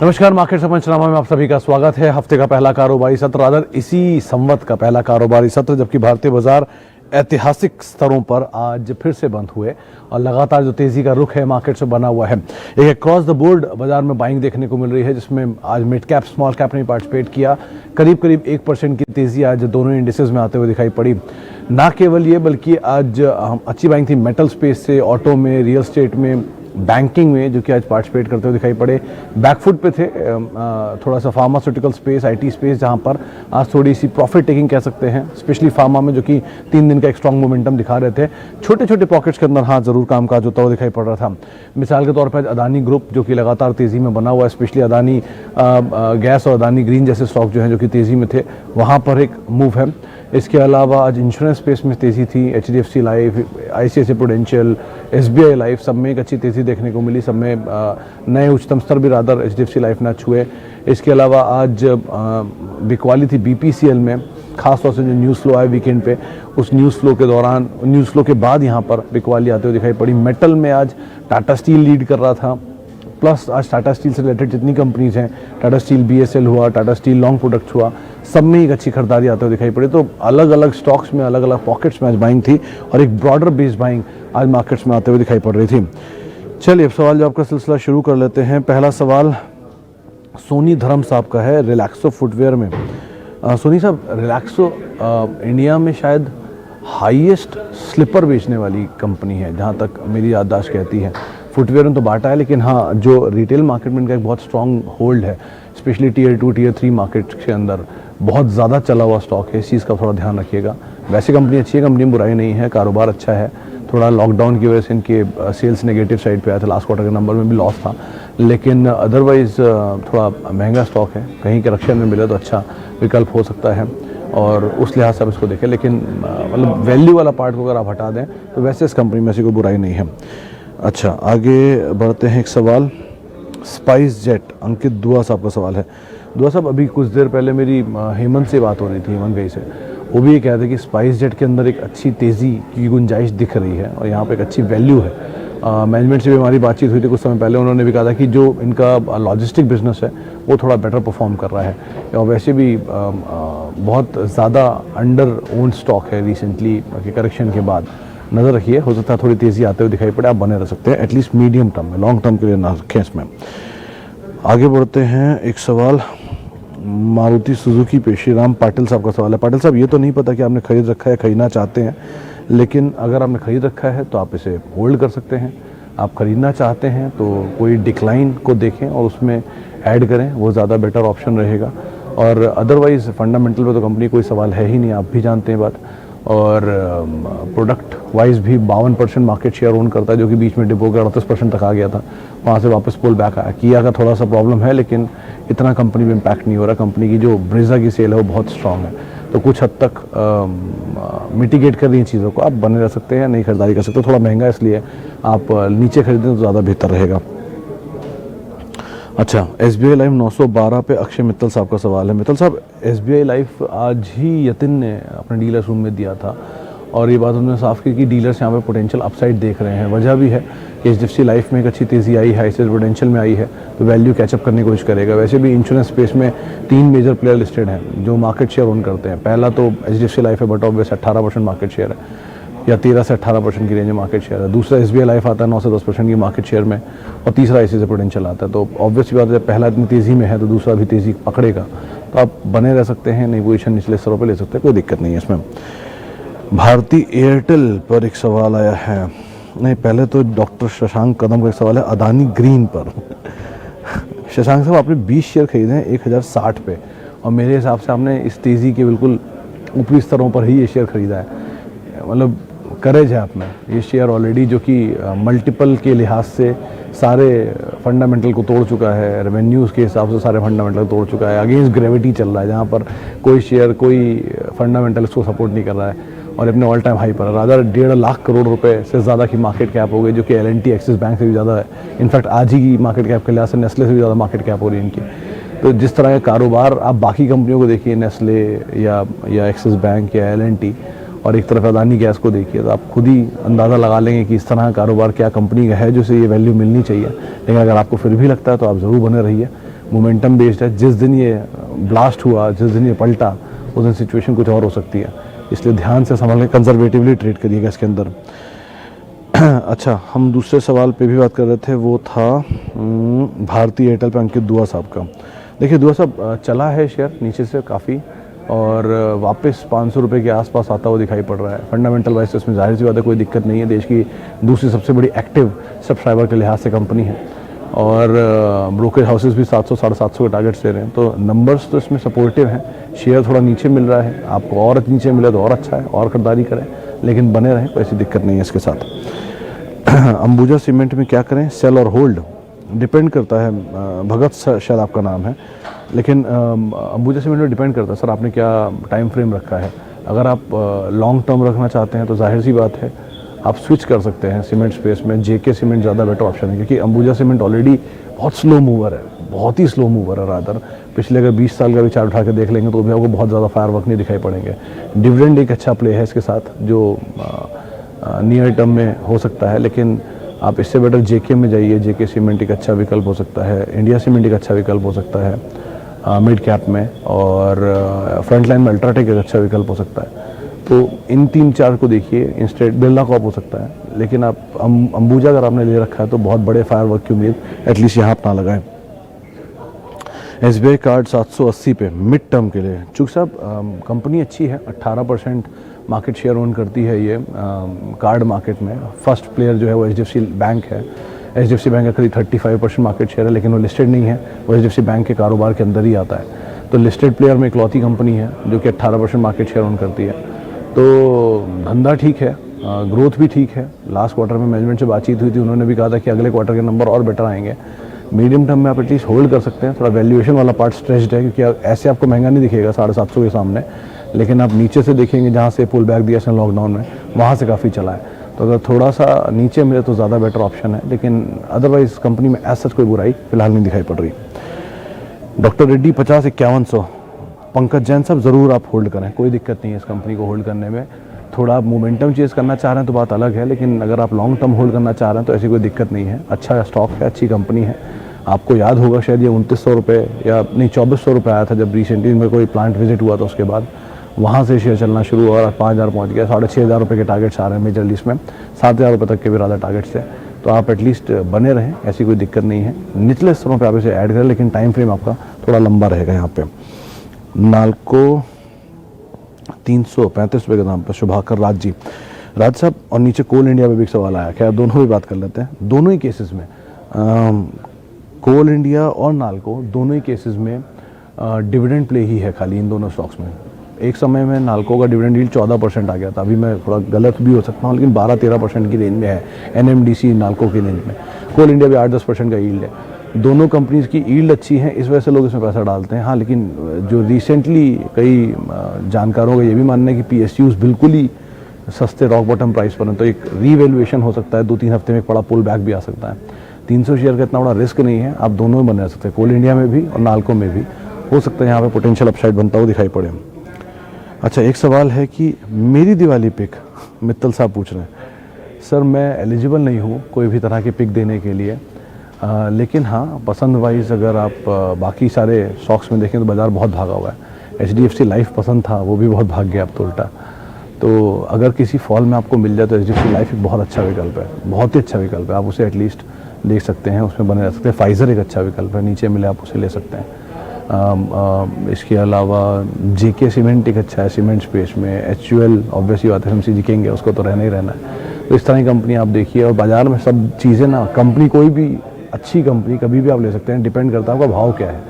नमस्कार, मार्केट से पंचनामा में आप सभी का स्वागत है। हफ्ते का पहला कारोबारी सत्र, रादर इसी संवत का पहला कारोबारी सत्र, जबकि भारतीय बाजार ऐतिहासिक स्तरों पर आज फिर से बंद हुए और लगातार जो तेजी का रुख है मार्केट से बना हुआ है। एक क्रॉस द बोर्ड बाजार में बाइंग देखने को मिल रही है, जिसमें आज मिड कैप स्मॉल कैप ने पार्टिसिपेट किया। करीब 1% की तेजी आज दोनों इंडिसेस में आते हुए दिखाई पड़ी। ना केवल ये, बल्कि आज अच्छी बाइंग थी मेटल स्पेस से, ऑटो में, रियल एस्टेट में, बैंकिंग में, जो कि आज पार्टिसिपेट करते हुए दिखाई पड़े। बैकफुट पे थे थोड़ा सा फार्मास्यूटिकल स्पेस, आईटी स्पेस, जहां पर आज थोड़ी सी प्रॉफिट टेकिंग कह सकते हैं, स्पेशली फार्मा में, जो कि 3 दिन का एक स्ट्रॉन्ग मोमेंटम दिखा रहे थे। छोटे छोटे पॉकेट्स के अंदर हाँ जरूर कामकाज होता हुआ दिखाई पड़ रहा था। मिसाल के तौर पर अदानी ग्रुप, जो कि लगातार तेजी में बना हुआ है, स्पेशली अदानी गैस और अदानी ग्रीन जैसे स्टॉक जो हैं जो कि तेजी में थे, वहाँ पर एक मूव है। इसके अलावा आज इंश्योरेंस स्पेस में तेज़ी थी। HDFC life, ICICI prudential, SBI life, सब में एक अच्छी तेज़ी देखने को मिली। सब में नए उच्चतम स्तर भी रादर एचडीएफसी लाइफ ना छुए। इसके अलावा आज बिकवाली थी बीपीसीएल में, खासतौर से जो न्यूज़ फ्लो आया वीकेंड पे, उस न्यूज़ फ्लो के दौरान, न्यूज़ फ्लो के बाद यहाँ पर बिकवाली आते हुए दिखाई पड़ी। मेटल में आज टाटा स्टील लीड कर रहा था, प्लस आज टाटा स्टील से रिलेटेड जितनी कंपनीज हैं, टाटा स्टील बीएसएल हुआ, टाटा स्टील लॉन्ग प्रोडक्ट्स हुआ, सब में एक अच्छी खरीदारी आते हुए दिखाई पड़ी। तो अलग अलग स्टॉक्स में, अलग अलग पॉकेट्स में आज बाइंग थी और एक ब्रॉडर बेस्ड बाइंग आज मार्केट्स में आते हुए दिखाई पड़ रही थी। चलिए अब सवाल जवाब का सिलसिला शुरू कर लेते हैं। पहला सवाल सोनी धर्म साहब का है, रिलैक्सो फुटवेयर में। सोनी साहब, रिलैक्सो इंडिया में शायद हाईएस्ट स्लीपर बेचने वाली कंपनी है, जहाँ तक मेरी याददाश्त कहती है। फुटवेयर में तो बाटा है, लेकिन हाँ जो रिटेल मार्केट में इनका एक बहुत स्ट्रॉन्ग होल्ड है, स्पेशली टियर 2 टियर 3 मार्केट के अंदर बहुत ज़्यादा चला हुआ स्टॉक है। इस चीज़ का थोड़ा ध्यान रखिएगा। वैसे कंपनी अच्छी है, कंपनी में बुराई नहीं है, कारोबार अच्छा है। थोड़ा लॉकडाउन की वजह से इनके सेल्स नेगेटिव साइड पे आया था, लास्ट क्वार्टर के नंबर में भी लॉस था, लेकिन अदरवाइज़ थोड़ा महंगा स्टॉक है। कहीं करेक्शन में मिले तो अच्छा विकल्प हो सकता है और उस लिहाज से आप इसको देखें। लेकिन मतलब वैल्यू वाला पार्ट को अगर आप हटा दें तो वैसे इस कंपनी में ऐसी कोई बुराई नहीं है। अच्छा, आगे बढ़ते हैं। एक सवाल स्पाइस जेट, अंकित दुआ साहब का सवाल है। दुआ साहब, अभी कुछ देर पहले मेरी हेमंत से बात हो रही थी, हेमंत गई से, वो भी ये कह रहे थे कि स्पाइस जेट के अंदर एक अच्छी तेज़ी की गुंजाइश दिख रही है और यहाँ पे एक अच्छी वैल्यू है। मैनेजमेंट से भी हमारी बातचीत हुई थी कुछ समय पहले, उन्होंने भी कहा था कि जो इनका लॉजिस्टिक बिजनेस है वो थोड़ा बेटर परफॉर्म कर रहा है और वैसे भी बहुत ज़्यादा अंडर ओन स्टॉक है रिसेंटली के करेक्शन के बाद। नज़र रखिए, हो सकता है थोड़ी तेज़ी आते हुए दिखाई पड़े, आप बने रह सकते हैं एटलीस्ट मीडियम टर्म में, लॉन्ग टर्म के लिए ना रखें इसमें। आगे बढ़ते हैं। एक सवाल मारुति सुजुकी पे श्रीराम पाटिल साहब का सवाल है। पाटिल साहब, ये तो नहीं पता कि आपने खरीद रखा है, खरीदना चाहते हैं, लेकिन अगर आपने खरीद रखा है तो आप इसे होल्ड कर सकते हैं। आप खरीदना चाहते हैं तो कोई डिक्लाइन को देखें और उसमें ऐड करें, वो ज़्यादा बेटर ऑप्शन रहेगा। और अदरवाइज़ फंडामेंटल पे तो कंपनी कोई सवाल है ही नहीं, आप भी जानते हैं बात। और प्रोडक्ट वाइज भी 52% मार्केट शेयर ओन करता है, जो कि बीच में डिपो के 38% तक आ गया था, वहाँ से वापस पुल बैक आया। किया का थोड़ा सा प्रॉब्लम है, लेकिन इतना कंपनी में इम्पैक्ट नहीं हो रहा। कंपनी की जो ब्रेजा की सेल है वो बहुत स्ट्रांग है, तो कुछ हद तक मिटिगेट कर रही हैं चीज़ों को। आप बने रह सकते हैं, नहीं खरीदारी कर सकते। थोड़ा महंगा, इसलिए आप नीचे खरीदें तो ज़्यादा बेहतर रहेगा। अच्छा, एसबीआई लाइफ 912 पे अक्षय मित्तल साहब का सवाल है। मित्तल साहब, एसबीआई लाइफ आज ही यतिन ने अपने डीलर्स रूम में दिया था और ये बात उन्होंने साफ की कि डीलर्स यहाँ पे पोटेंशियल अपसाइड देख रहे हैं। वजह भी है कि एचडीएफसी लाइफ में एक अच्छी तेज़ी आई है, आईसीआईसीआई पोटेंशियल में आई है, तो वैल्यू कैचअप करने की कोशिश करेगा। वैसे भी इंश्योरेंस स्पेस में 3 मेजर प्लेयर लिस्टेड हैं जो मार्केट शेयर ओन करते हैं। पहला तो एचडीएफसी लाइफ है, बट ऑब्वियस 18% मार्केट शेयर है, या 13 से 18% की रेंज में मार्केट शेयर है। दूसरा एसबीआई लाइफ आता है 9 से 10% की मार्केट शेयर में, और तीसरा आईसीआईसीआई प्रूडेंशियल आता है। तो ऑब्वियस बात है, पहला इतनी तेज़ी में है तो दूसरा भी तेज़ी पकड़ेगा, तो आप बने रह सकते हैं, नई पोजीशन निचले स्तरों पर ले सकते हैं, कोई दिक्कत नहीं है इसमें। भारती एयरटेल पर एक सवाल आया है, नहीं पहले तो डॉक्टर शशांक कदम का एक सवाल है अदानी ग्रीन पर। शशांक साहब, आपने 20 शेयर खरीदे हैं 1060 पे, और मेरे हिसाब से आपने इस तेज़ी के बिल्कुल ऊपरी स्तरों पर ही ये शेयर खरीदा है। मतलब करेज है आप में। ये शेयर ऑलरेडी जो कि मल्टीपल के लिहाज से सारे फंडामेंटल को तोड़ चुका है, रेवेन्यूज़ के हिसाब से सारे फंडामेंटल तोड़ चुका है, अगेंस्ट ग्रेविटी चल रहा है, जहाँ पर कोई शेयर, कोई फंडामेंटल इसको सपोर्ट नहीं कर रहा है और अपने ऑल टाइम हाई पर है। रादर 1.5 लाख करोड़ रुपए से ज़्यादा की मार्केट कैप हो गई, जो कि एल&टी एक्सिस बैंक से भी ज़्यादा है। इनफैक्ट आज ही की मार्केट कैप के लिहाज से नेस्ले से भी ज़्यादा मार्केट कैप हो रही है इनकी। तो जिस तरह का कारोबार आप बाकी कंपनियों को देखिए, नेस्ले या एक्सिस बैंक या एल&टी, और एक तरफ अदानी गैस को देखिए, तो आप खुद ही अंदाज़ा लगा लेंगे कि इस तरह का कारोबार क्या कंपनी का है जो से ये वैल्यू मिलनी चाहिए। लेकिन अगर आपको फिर भी लगता है तो आप ज़रूर बने रहिए। मोमेंटम बेस्ड है। जिस दिन ये ब्लास्ट हुआ, जिस दिन ये पलटा, उस दिन सिचुएशन कुछ और हो सकती है, इसलिए ध्यान से संभाल के कंजर्वेटिवली ट्रेड करिएगा इसके अंदर। अच्छा, हम दूसरे सवाल पे भी बात कर रहे थे, वो था भारतीय एयरटेल पे अंकित दुआ साहब का। देखिए दुआ साहब, चला है शेयर नीचे से काफ़ी और वापस 500 रुपये के आसपास आता हुआ दिखाई पड़ रहा है। फंडामेंटल वाइज इसमें जाहिर सी बात है कोई दिक्कत नहीं है, देश की दूसरी सबसे बड़ी एक्टिव सब्सक्राइबर के लिहाज से कंपनी है और ब्रोकरेज हाउसेस भी 700 साढ़े 700 के टारगेट्स दे रहे हैं, तो नंबर्स तो इसमें सपोर्टिव हैं। शेयर थोड़ा नीचे मिल रहा है, आपको और नीचे मिले तो और अच्छा है, और खरीदारी करें, लेकिन बने रहें, कोई ऐसी दिक्कत नहीं है इसके साथ। अंबुजा सीमेंट में क्या करें, सेल और होल्ड, डिपेंड करता है। भगत शायद आपका नाम है, लेकिन अंबुजा सीमेंट में डिपेंड करता है सर आपने क्या टाइम फ्रेम रखा है। अगर आप लॉन्ग टर्म रखना चाहते हैं तो जाहिर सी बात है आप स्विच कर सकते हैं सीमेंट स्पेस में। जेके सीमेंट ज़्यादा बेटर ऑप्शन है, क्योंकि अंबुजा सीमेंट ऑलरेडी बहुत स्लो मूवर है, बहुत ही स्लो मूवर है रादर। पिछले अगर 20 साल का भी चार्ट उठा के देख लेंगे तो भी आपको बहुत ज़्यादा फायर वर्क नहीं दिखाई पड़ेंगे। डिविडेंड एक अच्छा प्ले है इसके साथ जो नियर टर्म में हो सकता है, लेकिन आप इससे बेटर जेके में जाइए। जेके सीमेंट एक अच्छा विकल्प हो सकता है, इंडिया सीमेंट एक अच्छा विकल्प हो सकता है मिड कैप में, और फ्रंट लाइन में अल्ट्राटेक एक अच्छा विकल्प हो सकता है। तो इन 3-4 को देखिए, इंस्टेड बिरला कॉप हो सकता है, लेकिन आप अंबुजा अगर आपने ले रखा है तो बहुत बड़े फायर वर्क की उम्मीद एटलीस्ट यहाँ अपना लगाएं। SBI कार्ड 780 पे मिड टर्म के लिए। चूँकि साहब कंपनी अच्छी है, 18% मार्केट शेयर ओन करती है ये कार्ड मार्केट में। फर्स्ट प्लेयर जो है वो HDFC बैंक है। HDFC बैंक का करीब 35% मार्केट शेयर है, लेकिन वो लिस्टेड नहीं है, वो HDFC बैंक के कारोबार के अंदर ही आता है। तो लिस्टेड प्लेयर में इकलौती कंपनी है जो कि 18% मार्केट शेयर ओन करती है। तो धंधा ठीक है, ग्रोथ भी ठीक है। लास्ट क्वार्टर में मैनेजमेंट से बातचीत हुई थी, उन्होंने भी कहा था कि अगले क्वार्टर के नंबर और बेटर आएंगे। मीडियम टर्म में आप एटलीस्ट होल्ड कर सकते हैं। थोड़ा वैल्यूएशन वाला पार्ट स्ट्रेच्ड है, क्योंकि ऐसे आपको महंगा नहीं दिखेगा 750 के सामने, लेकिन आप नीचे से देखेंगे जहाँ से पुल बैक दिया इसने लॉकडाउन में, वहाँ से काफ़ी चला है। तो अगर थोड़ा सा नीचे मिले तो ज़्यादा बेटर ऑप्शन है, लेकिन अदरवाइज कंपनी में ऐसा कोई बुराई फिलहाल नहीं दिखाई पड़ रही। डॉक्टर रेड्डी 50-5100। पंकज जैन साहब ज़रूर आप होल्ड करें, कोई दिक्कत नहीं है इस कंपनी को होल्ड करने में। थोड़ा आप मोमेंटम चेज़ करना चाह रहे हैं तो बात अलग है, लेकिन अगर आप लॉन्ग टर्म होल्ड करना चाह रहे हैं तो ऐसी कोई दिक्कत नहीं है। अच्छा स्टॉक है, अच्छी कंपनी है। आपको याद होगा शायद ये 2900 रुपये या नहीं 2400 रुपये आया था जब रिसेंटली में कोई प्लांट विजिट हुआ था, उसके बाद वहाँ से शेयर चलना शुरू हुआ और 5000 पहुँच गया। 6500 रुपये के टारगेट्स आ रहे हैं मेजर लिस्ट में, 7000 रुपये तक के भी ज़्यादा टारगेट्स है। तो आप एटलीस्ट बने रहें, ऐसी कोई दिक्कत नहीं है। निचले स्तरों पर आप इसे ऐड करें, लेकिन टाइम फ्रेम आपका थोड़ा लंबा रहेगा। यहाँ पे नाल्को 335 रुपये के दाम पर। शुभाकर राज साहब, और नीचे कोल इंडिया में भी एक सवाल आया, क्या दोनों भी बात कर लेते हैं। दोनों ही केसेस में कोल इंडिया और नाल्को दोनों ही केसेस में डिविडेंड प्ले ही है खाली इन दोनों स्टॉक्स में। एक समय में नाल्को का डिविडेंड यील्ड 14% आ गया था, अभी मैं थोड़ा गलत भी हो सकता हूँ, लेकिन 12-13% की रेंज में है NMDC नाल्को की रेंज में। कोल इंडिया भी 8-10% का यील्ड है। दोनों कंपनीज की यील्ड अच्छी है, इस वजह से लोग इसमें पैसा डालते हैं। हाँ, लेकिन जो रिसेंटली कई जानकारों का ये भी मानना है कि PSUs बिल्कुल ही सस्ते रॉक बॉटम प्राइस पर हैं, तो एक रीवैल्यूएशन हो सकता है, 2-3 हफ्ते में एक बड़ा पुल बैक भी आ सकता है। 300 शेयर का इतना बड़ा रिस्क नहीं है, आप दोनों में बने रह सकते हैं, कोल इंडिया में भी और नाल्को में भी। हो सकता है यहाँ पे पोटेंशियल अपसाइड बनता हुआ दिखाई पड़े। अच्छा, एक सवाल है कि मेरी दिवाली पिक मित्तल साहब पूछ रहे हैं। सर मैं एलिजिबल नहीं हूँ कोई भी तरह की पिक देने के लिए, लेकिन हाँ पसंद वाइज अगर आप बाकी सारे स्टॉक्स में देखें तो बाज़ार बहुत भागा हुआ है। HDFC लाइफ पसंद था, वो भी बहुत भाग गया अब तो उल्टा। तो अगर किसी फॉल में आपको मिल जाए तो HDFC लाइफ एक बहुत अच्छा विकल्प है, बहुत ही अच्छा विकल्प है। आप उसे एटलीस्ट देख सकते हैं, उसमें बने रह सकते हैं। फाइज़र एक अच्छा विकल्प है, नीचे मिले आप उसे ले सकते हैं। इसके अलावा JK सीमेंट एक अच्छा है सीमेंट स्पेस में। HUL ऑब्वियसली बात है, FMCG किंग है, उसको तो रहना ही रहना है। तो इस तरह की कंपनी आप देखिए, और बाज़ार में सब चीज़ें ना, कंपनी कोई भी अच्छी कंपनी कभी भी आप ले सकते हैं, डिपेंड करता है आपका भाव क्या है।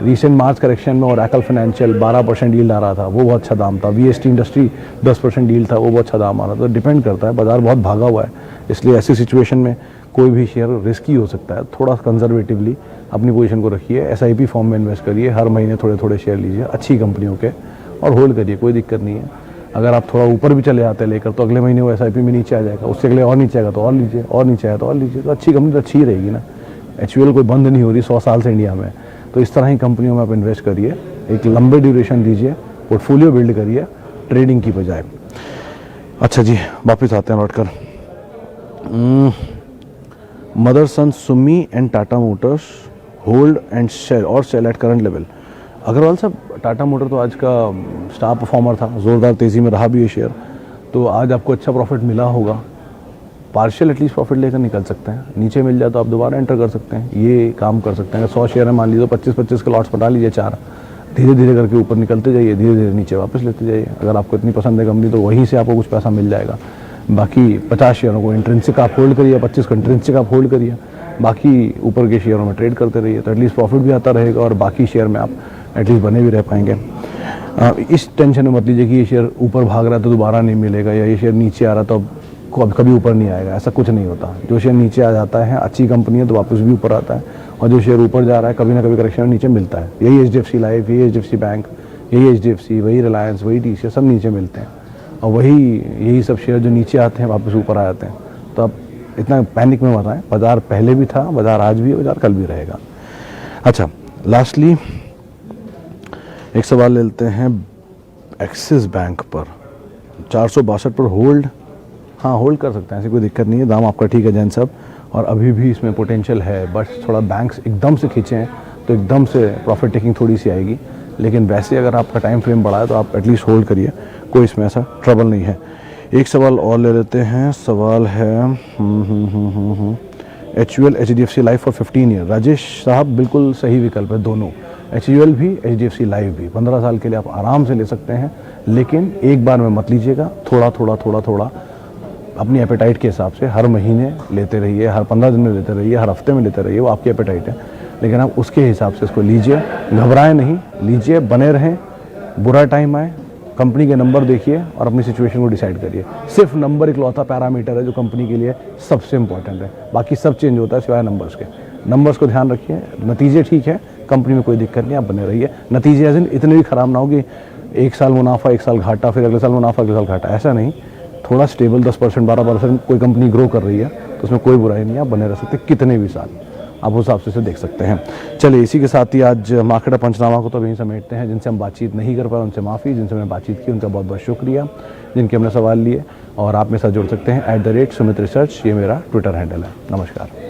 रिसेंट मार्च करेक्शन में ओरेकल फाइनेंशियल 12% डील आ रहा था, वो बहुत अच्छा दाम था। VST इंडस्ट्री 10% डील था, वो बहुत अच्छा दाम आ रहा था। तो डिपेंड करता है, बाज़ार बहुत भागा हुआ है, इसलिए ऐसी सिचुएशन में कोई भी शेयर रिस्की हो सकता है। थोड़ा कंजर्वेटिवली अपनी पोजीशन को रखिए, SIP फॉर्म में इन्वेस्ट करिए, हर महीने थोड़े थोड़े शेयर लीजिए अच्छी कंपनियों के और होल्ड करिए, कोई दिक्कत नहीं है। अगर आप थोड़ा ऊपर भी चले जाते हैं लेकर तो अगले महीने वो SIP में नीचे आ जाएगा, उससे अगले और नीचे आएगा तो और लीजिए, और नीचे आएगा तो और लीजिए। तो अच्छी कंपनी तो अच्छी ही रहेगी ना। HUL कोई बंद नहीं हो रही 100 साल से इंडिया में, तो इस तरह की कंपनियों में आप इन्वेस्ट करिए, एक लंबे ड्यूरेशन लीजिए, पोर्टफोलियो बिल्ड करिए ट्रेडिंग की बजाय। अच्छा जी, वापस आते हैं लौटकर। Motherson Sumi and Tata motors hold and sell और sell at current level. Agarwal साहब, टाटा मोटर तो आज का स्टार परफॉर्मर था, ज़ोरदार तेज़ी में रहा भी ये शेयर, तो आज आपको अच्छा प्रॉफिट मिला होगा, पार्शियल एटलीस्ट प्रॉफिट लेकर निकल सकते हैं। नीचे मिल जाए तो आप दोबारा एंटर कर सकते हैं, ये काम कर सकते हैं। अगर 100 शेयर है मान लीजिए, 25-25 के लॉट्स बना लीजिए, 4 धीरे धीरे करके ऊपर निकलते जाइए, धीरे धीरे नीचे वापस लेते जाइए। अगर आपको इतनी पसंद है कंपनी तो वहीं से आपको कुछ पैसा मिल जाएगा। बाकी 50 शेयरों को इंट्रिंसिक आप होल्ड करिए, 25 को इंट्रिंसिक आप होल्ड करिए, बाकी ऊपर के शेयरों में ट्रेड करते रहिए, तो एटलीस्ट प्रॉफिट भी आता रहेगा और बाकी शेयर में आप एटलीस्ट बने भी रह पाएंगे। इस टेंशन में मत लीजिए कि ये शेयर ऊपर भाग रहा है तो दोबारा नहीं मिलेगा, या ये शेयर नीचे आ रहा तो अब कभी ऊपर नहीं आएगा, ऐसा कुछ नहीं होता। जो शेयर नीचे आ जाता है, अच्छी कंपनी है तो वापस भी ऊपर आता है, और जो शेयर ऊपर जा रहा है कभी ना कभी करेक्शन में नीचे मिलता है। यही HDFC लाइफ, यही HDFC बैंक, यही HDFC, वही रिलायंस, वही TCS, सब नीचे मिलते हैं, और यही सब शेयर जो नीचे आते हैं वापस ऊपर आ जाते हैं। तो अब इतना पैनिक में मत आए, बाजार पहले भी था, बाजार आज भी है, बाजार कल भी रहेगा। अच्छा, लास्टली एक सवाल ले लेते हैं एक्सिस बैंक पर, 462 पर होल्ड, हाँ होल्ड कर सकते हैं, ऐसी कोई दिक्कत नहीं है, दाम आपका ठीक है जैन साहब, और अभी भी इसमें पोटेंशियल है, बस थोड़ा बैंक्स एकदम से खींचें तो एकदम से प्रॉफिट टेकिंग थोड़ी सी आएगी, लेकिन वैसे अगर आपका टाइम फ्रेम बड़ा है तो आप एटलीस्ट होल्ड करिए, कोई इसमें ऐसा ट्रबल नहीं है। एक सवाल और ले लेते हैं, सवाल है HUL HDFC life for 15 year. Rajesh साहब, बिल्कुल सही विकल्प है दोनों, HUL भी HDFC लाइफ भी 15 साल के लिए आप आराम से ले सकते हैं, लेकिन एक बार में मत लीजिएगा, थोड़ा थोड़ा अपनी एपेटाइट के हिसाब से हर महीने लेते रहिए, हर 15 दिन में लेते रहिए, हर हफ्ते में लेते रहिए, वो आपकी एपेटाइट है, लेकिन आप उसके हिसाब से इसको लीजिए, घबराएं नहीं, लीजिए, बने रहें, बुरा टाइम आए कंपनी के नंबर देखिए और अपनी सिचुएशन को डिसाइड करिए। सिर्फ नंबर इकलौता पैरामीटर है जो कंपनी के लिए सबसे इंपॉर्टेंट है, बाकी सब चेंज होता है सिवाय नंबर्स के। नंबर्स को ध्यान रखिए, नतीजे ठीक है, कंपनी में कोई दिक्कत नहीं, आप बने रहिए। नतीजे एज इन इतने भी खराब ना हो कि एक साल मुनाफा, एक साल घाटा, फिर अगले साल मुनाफा, अगले साल घाटा, ऐसा नहीं, थोड़ा स्टेबल 10% 12% कोई कंपनी ग्रो कर रही है तो उसमें कोई बुराई नहीं है, आप बने रह सकते कितने भी साल, आप उस हिसाब से इसे देख सकते हैं। चलिए, इसी के साथ ही आज मार्केट पंचनामा को तो यहीं समेटते हैं। जिनसे हम बातचीत नहीं कर पाए उनसे माफ़ी, जिनसे मैंने बातचीत की उनका बहुत बहुत शुक्रिया, जिनके हमने सवाल लिए, और आप मेरे साथ जुड़ सकते हैं @Sumit Research, ये मेरा ट्विटर हैंडल है। नमस्कार।